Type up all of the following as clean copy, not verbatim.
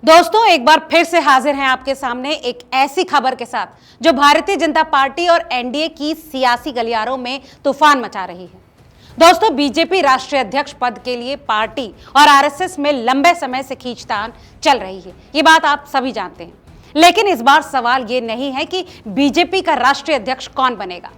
दोस्तों, एक बार फिर से हाजिर हैं आपके सामने एक ऐसी खबर के साथ जो भारतीय जनता पार्टी और एनडीए की सियासी गलियारों में तूफान मचा रही है। दोस्तों, बीजेपी राष्ट्रीय अध्यक्ष पद के लिए पार्टी और आरएसएस में लंबे समय से खींचतान चल रही है। ये बात आप सभी जानते हैं। लेकिन इस बार सवाल ये नहीं है कि बीजेपी का राष्ट्रीय अध्यक्ष कौन बनेगा,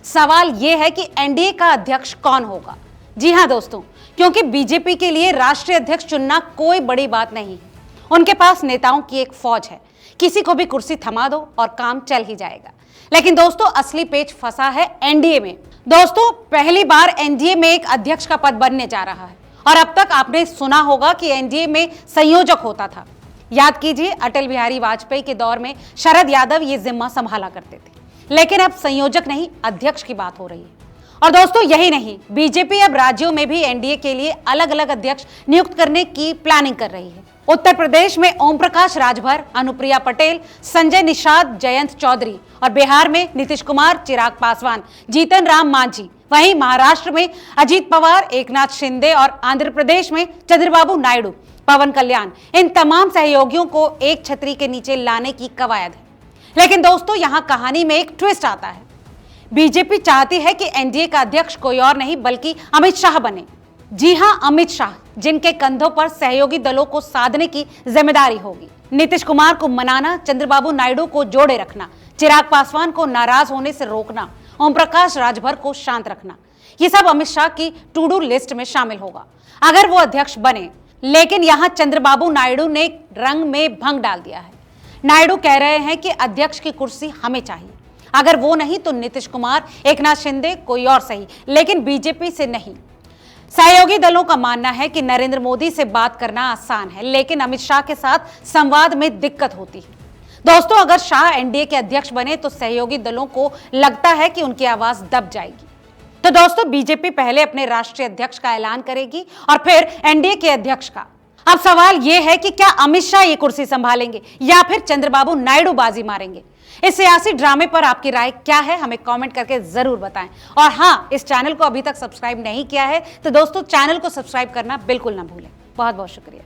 सवाल ये है कि एनडीए का अध्यक्ष कौन होगा। जी हां दोस्तों, क्योंकि बीजेपी के लिए राष्ट्रीय अध्यक्ष चुनना कोई बड़ी बात नहीं है। उनके पास नेताओं की एक फौज है, किसी को भी कुर्सी थमा दो और काम चल ही जाएगा। लेकिन दोस्तों, असली पेच फंसा है एनडीए में। दोस्तों, पहली बार एनडीए में एक अध्यक्ष का पद बनने जा रहा है और अब तक आपने सुना होगा कि एनडीए में संयोजक होता था। याद कीजिए, अटल बिहारी वाजपेयी के दौर में शरद यादव ये जिम्मा संभाला करते थे। लेकिन अब संयोजक नहीं, अध्यक्ष की बात हो रही है। और दोस्तों, यही नहीं, बीजेपी अब राज्यों में भी एनडीए के लिए अलग अलग अध्यक्ष नियुक्त करने की प्लानिंग कर रही है। उत्तर प्रदेश में ओम प्रकाश राजभर, अनुप्रिया पटेल, संजय निषाद, जयंत चौधरी और बिहार में नीतीश कुमार, चिराग पासवान, जीतन राम मांझी। वहीं महाराष्ट्र में अजीत पवार, एकनाथ शिंदे और आंध्र प्रदेश में चंद्रबाबू नायडू, पवन कल्याण, इन तमाम सहयोगियों को एक छतरी के नीचे लाने की कवायद है। लेकिन दोस्तों, यहां कहानी में एक ट्विस्ट आता है। बीजेपी चाहती है कि एनडीए का अध्यक्ष कोई और नहीं बल्कि अमित शाह बने। जी हां, अमित शाह, जिनके कंधों पर सहयोगी दलों को साधने की जिम्मेदारी होगी। नीतीश कुमार को मनाना, चंद्रबाबू नायडू को जोड़े रखना, चिराग पासवान को नाराज होने से रोकना, ओम प्रकाश राजभर को शांत रखना, ये सब अमित शाह की टू डू लिस्ट में शामिल होगा अगर वो अध्यक्ष बने। लेकिन यहां चंद्रबाबू नायडू ने रंग में भंग डाल दिया है। नायडू कह रहे हैं कि अध्यक्ष की कुर्सी हमें चाहिए, अगर वो नहीं तो नीतीश कुमार, एकनाथ शिंदे, कोई और सही, लेकिन बीजेपी से नहीं। सहयोगी दलों का मानना है कि नरेंद्र मोदी से बात करना आसान है, लेकिन अमित शाह के साथ संवाद में दिक्कत होती है। दोस्तों, अगर शाह एनडीए के अध्यक्ष बने तो सहयोगी दलों को लगता है कि उनकी आवाज दब जाएगी। तो दोस्तों, बीजेपी पहले अपने राष्ट्रीय अध्यक्ष का ऐलान करेगी और फिर एनडीए के अध्यक्ष का। अब सवाल यह है कि क्या अमित शाह ये कुर्सी संभालेंगे या फिर चंद्रबाबू नायडू बाजी मारेंगे। इस सियासी ड्रामे पर आपकी राय क्या है, हमें कमेंट करके जरूर बताएं। और हाँ, इस चैनल को अभी तक सब्सक्राइब नहीं किया है तो दोस्तों, चैनल को सब्सक्राइब करना बिल्कुल ना भूलें। बहुत बहुत शुक्रिया।